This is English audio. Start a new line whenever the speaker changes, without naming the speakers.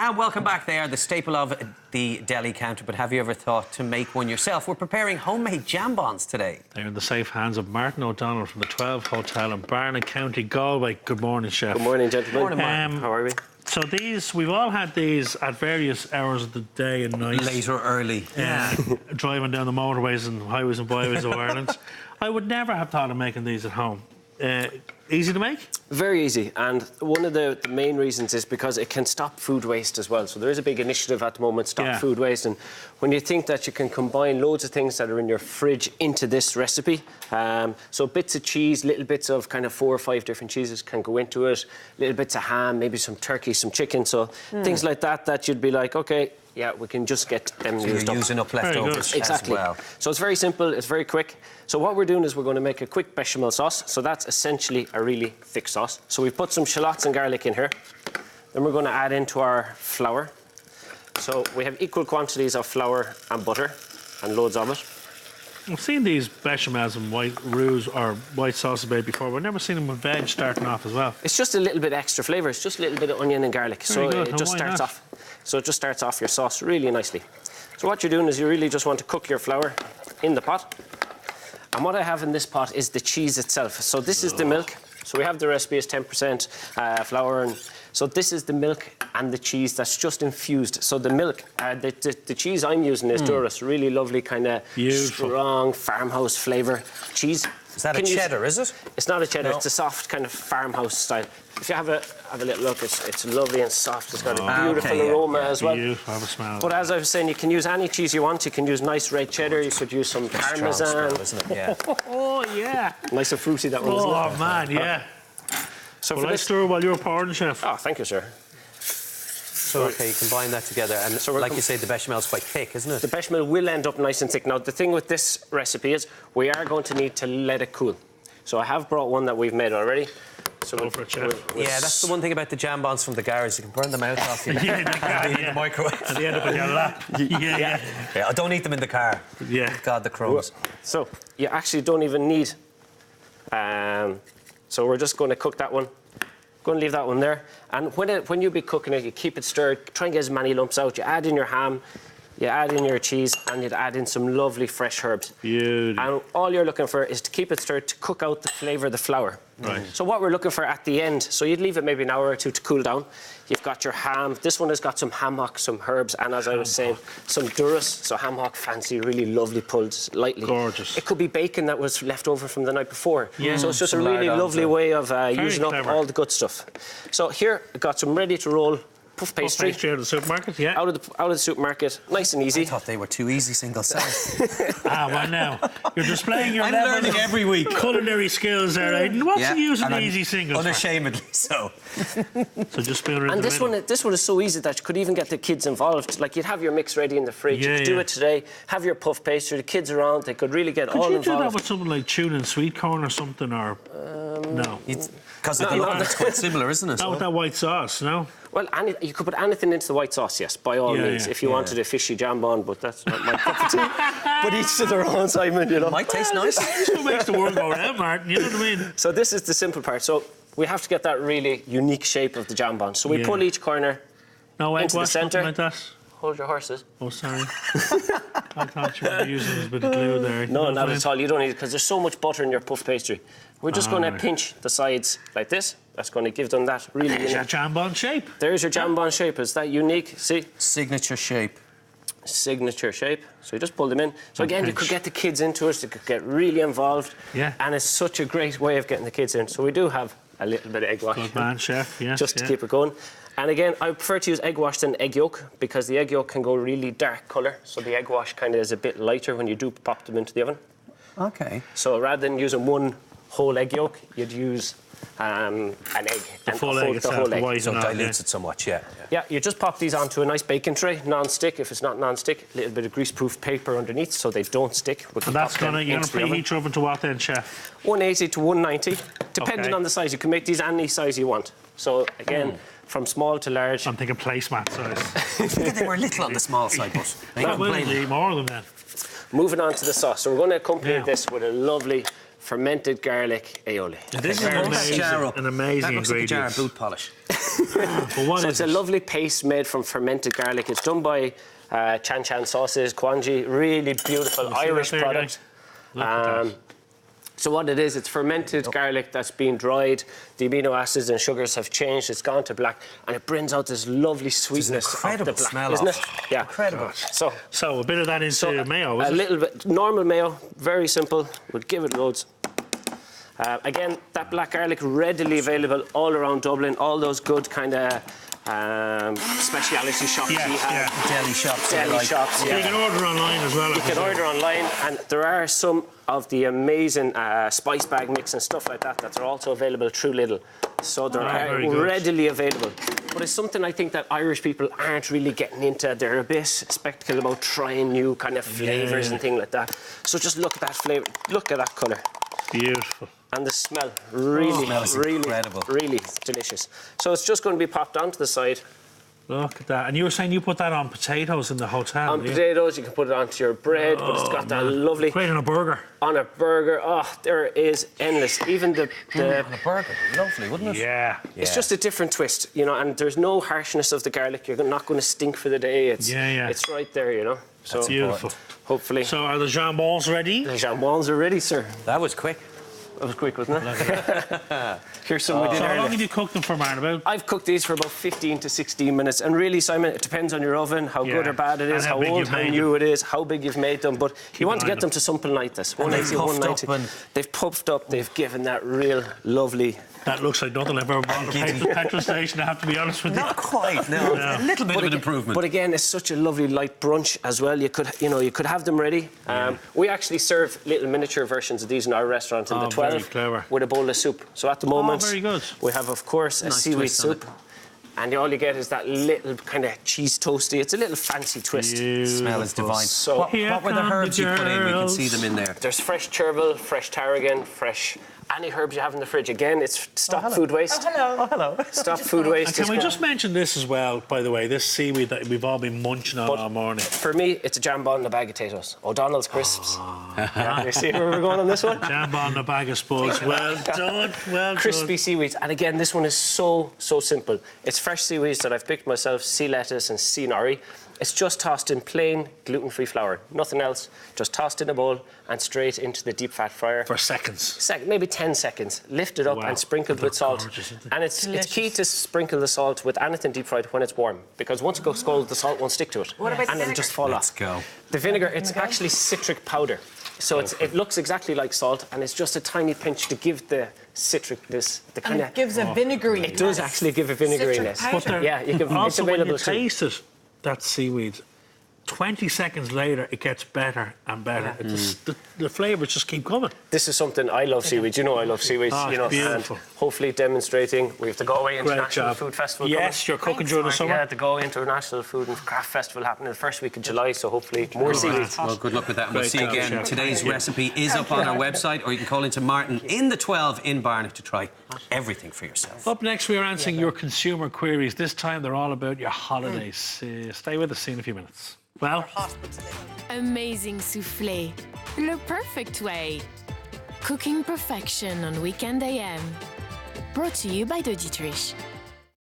And welcome back. They are the staple of the deli counter, but have you ever thought to make one yourself? We're preparing homemade jambons today.
They're in the safe hands of Martin O'Donnell from the 12 Hotel in Barna, County Galway. Good morning, Chef.
Good morning, gentlemen.
Morning, Martin.
How are we?
So we've all had these at various hours of the day and night.
Late or early.
Driving down the motorways and highways and byways of Ireland. I would never have thought of making these at home. Easy to make?
Very easy, and one of the main reasons is because it can stop food waste as well. So there is a big initiative at the moment, Stop Food Waste, and when you think that you can combine loads of things that are in your fridge into this recipe, so bits of cheese, little bits of kind of 4 or 5 different cheeses can go into it, little bits of ham, maybe some turkey, some chicken, so things like that you'd be like, okay, yeah, we can just get them used up.
Using up leftovers
exactly.
as well.
So it's very simple, it's very quick. So what we're doing is we're going to make a quick bechamel sauce. So that's essentially a really thick sauce. So we've put some shallots and garlic in here. Then we're going to add into our flour. So we have equal quantities of flour and butter, and loads of it.
I've seen these bechamels and white roux or white sauces made before, but I've never seen them with veg starting off as well.
It's just a little bit extra flavour. It's just a little bit of onion and garlic.
Very good.
It just starts off. So it just starts off your sauce really nicely. So what you're doing is you really just want to cook your flour in the pot. And what I have in this pot is the cheese itself. So this is the milk. So we have the recipe as 10% flour, and so this is the milk and the cheese that's just infused. So the milk, the cheese I'm using is Durus, really lovely kind of strong farmhouse flavour cheese.
Is that a cheddar, is it?
It's not a cheddar,
No.
It's a soft kind of farmhouse style. If you have a little look, it's lovely and soft. It's got a beautiful aroma as well.
Beautiful, have a smell.
But as I was saying, you can use any cheese you want. You can use nice red cheddar, you could use some parmesan.
Smell, isn't it? Yeah.
Oh, yeah.
Nice and fruity, that one, isn't it?
Oh, man, yeah.
So
Well,
for
I
this...
stir while you're pouring, Chef.
Oh, thank you, sir.
So, okay, you combine that together, and so like you say, the bechamel's quite thick, isn't it?
The bechamel will end up nice and thick. Now, the thing with this recipe is we are going to need to let it cool. So I have brought one that we've made already. So
Go for it, Chef.
Yeah, that's the one thing about the jambons from the garage. You can burn them out off you.
Yeah,
In the microwave.
And they end up in your lap. Yeah.
I don't eat them in the car.
Yeah.
God, the crumbs.
So you actually don't even need... so we're just going to cook that one. Going to leave that one there. And when you be cooking it, you keep it stirred. Try and get as many lumps out. You add in your ham, you add in your cheese, and you'd add in some lovely fresh herbs.
Beauty.
And all you're looking for is to keep it stirred to cook out the flavour of the flour.
Right.
So what we're looking for at the end, so you'd leave it maybe an hour or two to cool down. You've got your ham. This one has got some ham hock, some herbs, and as I was saying, some durus. So ham hock, fancy, really lovely, pulled lightly.
Gorgeous.
It could be bacon that was left over from the night before.
Yeah.
So it's just a
Some
really
lard
lovely
onto it.
way of using up
clever.
all the good stuff. So here, I've got some ready-to-roll puff pastry.
Pastry out of the supermarket, yeah.
Out of the supermarket, nice and
I
easy.
thought they were too easy single serve.
Well, now, you're displaying your
I'm
level
learning
of
every week.
culinary skills there, Aidan. What's the use of the easy singles?
Unashamedly so.
So just spoon it in
And
the
this
middle.
one is so easy that you could even get the kids involved. Like, you'd have your mix ready in the fridge.
Yeah,
you could do it today. Have your puff pastry. The kids around. They could really get all
Could you
involved.
do that with something like tuna and sweet corn or something, or no?
Because of the look, it's quite similar, isn't it?
Not with that white sauce, no?
Well, you could put anything into the white sauce, yes, by all means, if you wanted a fishy jambon, but that's not my cup of tea. But each to their own, Simon, you know.
Might taste nice.
This is what makes the world go round, Martin, you know what I mean?
So this is the simple part. So we have to get that really unique shape of the jambon. So we pull each corner
No egg
into the
wash, nothing
centre.
like that?
Hold your horses.
Oh, sorry. I thought you were using a bit of glue there.
No, not at all. You don't need it, because there's so much butter in your puff pastry. We're just going to pinch the sides like this. That's going to give them that really
There's your
unique...
jambon shape.
There's your jambon shape. It's that unique, see?
Signature shape.
Signature shape. So you just pull them in. So again, you
pinch.
could get the kids into it. They could get really involved.
Yeah.
And it's such a great way of getting the kids in. So we do have a little bit of egg wash.
Good man, Chef, yes.
Just to keep it going. And again, I prefer to use egg wash than egg yolk, because the egg yolk can go really dark colour. So the egg wash kind of is a bit lighter when you do pop them into the oven.
Okay.
So rather than using one whole egg yolk, you'd use an egg.
The full egg itself, the white
So
and
it
all,
dilutes it somewhat, yeah.
Yeah, you just pop these onto a nice baking tray, non-stick. If it's not non-stick, a little bit of grease-proof paper underneath so they don't stick.
And that's you're going to preheat your oven to what then, Chef?
180 to 190, depending on the size. You can make these any size you want. So again, from small to large.
I'm thinking placemat size.
I think they were a little on the small side, but I
That
don't
will
blame
be
them.
more of them then.
Moving on to the sauce. So we're going to accompany this with a lovely fermented garlic aioli.
This is
Hold that jar
amazing,
up.
an amazing
That looks like a jar of
ingredient.
boot polish.
But what
So
is
it's a
it?
lovely paste made from fermented garlic. It's done by Chan Sauces, Kwanji, really beautiful Irish
that there,
product.
Look at that.
So what it is, it's fermented garlic that's been dried. The amino acids and sugars have changed. It's gone to black, and it brings out this lovely sweetness of the
incredible
black,
smell
isn't
of
it?
it.
Yeah.
Incredible.
So
A bit of that into mayo,
a
is it?
little bit normal mayo, very simple. We'll give it loads. Again, that black garlic readily available all around Dublin. All those good kind of speciality shops
Yeah,
we have.
yeah.
Deli shops.
Deli shops.
You can order online as well.
You can order online, and there are some of the amazing spice bag mix and stuff like that are also available through Lidl. So they're
very good.
readily available. But it's something I think that Irish people aren't really getting into. They're a bit skeptical about trying new kind of flavours and things like that. So just look at that flavour. Look at that colour.
Beautiful.
And the smell, really,
incredible.
really delicious. So it's just going to be popped onto the side.
Look at that. And you were saying you put that on potatoes in the hotel.
On potatoes, you can put it onto your bread, but it's got that lovely...
Great on a burger.
On a burger, oh, there is endless. Even the
On a burger. Lovely, wouldn't it?
Yeah.
it's just a different twist, you know, and there's no harshness of the garlic. You're not going to stink for the day. It's it's right there, you know. So
Beautiful.
hopefully.
So are the jambons ready?
The jambons are ready, sir.
That was quick.
That was quick, wasn't it? Here's some we did
So how long
earlier.
have you cooked them for, Martin? About?
I've cooked these for about 15 to 16 minutes. And really, Simon, it depends on your oven, how good or bad it is,
And how
how
big
old,
you've
how
made
new it is, how big you've made them. But you want to
an eye
get
on
them to something like this.
And they've
180,
puffed up
190. They've puffed up. They've given that real lovely...
That looks like nothing I've ever bought at a petrol station, I have to be honest with you.
Not quite, no. A little bit of an improvement.
But again, it's such a lovely light brunch as well. You could have them ready. We actually serve little miniature versions of these in our restaurant in the 12
very clever.
with a bowl of soup. So at the moment,
very good.
we have, of course, a
Nice
seaweed
twist on
soup. And all you get is that little kind of cheese toasty. It's a little fancy twist.
Smell is divine.
So
what were the
come
herbs
the
you put in? We can
girls.
see them in there.
There's fresh chervil, fresh tarragon, fresh... Any herbs you have in the fridge. Again, it's stop food waste.
Hello.
Stop food waste.
And can we just mention this as well, by the way, this seaweed that we've all been munching on all morning.
For me, it's a jambon and a bag of potatoes. O'Donnell's crisps. Yeah, you see where we're going on this one?
Jambon and a bag of spuds. Well done, well
Crispy
done.
seaweeds. And again, this one is so simple. It's fresh seaweeds that I've picked myself, sea lettuce and sea nori. It's just tossed in plain gluten-free flour, nothing else. Just tossed in a bowl and straight into the deep fat fryer.
For seconds.
Maybe 10 seconds. Lift it up
Wow.
and sprinkled
They
with
look
salt.
gorgeous, isn't they?
And it's key to sprinkle the salt with anything deep fried when it's warm, because once it goes cold, the salt won't stick to it.
What about
and it'll
vinegar?
just fall
Let's
off.
go.
The vinegar, it's actually citric powder. So it looks exactly like salt, and it's just a tiny pinch to give the citricness, the
And
kind
it
of...
gives a vinegary.
It does actually give a vinagryness.
Citric powder.
Yeah, you can, it's
Also, when
available
you
too.
taste it, that seaweed, 20 seconds later, it gets better and better. The flavours just keep coming.
This is something I love seaweed. You know I love seaweed.
Oh,
you know,
beautiful.
and hopefully demonstrating. We have the Galway International
job.
Food Festival.
Yes,
coming.
you're cooking during the summer.
Yeah, the Galway International Food and Craft Festival happening the first week of July. So hopefully more seaweed.
Well, good luck with that. We'll
Great
see you
job,
again.
Chef.
Today's recipe is up on our website, or you can call into Martin in the 12 in Barnet to try everything for yourself.
Up next, we are answering your consumer queries. This time, they're all about your holidays. Stay with us, see you in a few minutes. Well,
Amazing soufflé. Le perfect way. Cooking perfection on Weekend AM. Brought to you by the Dietrich.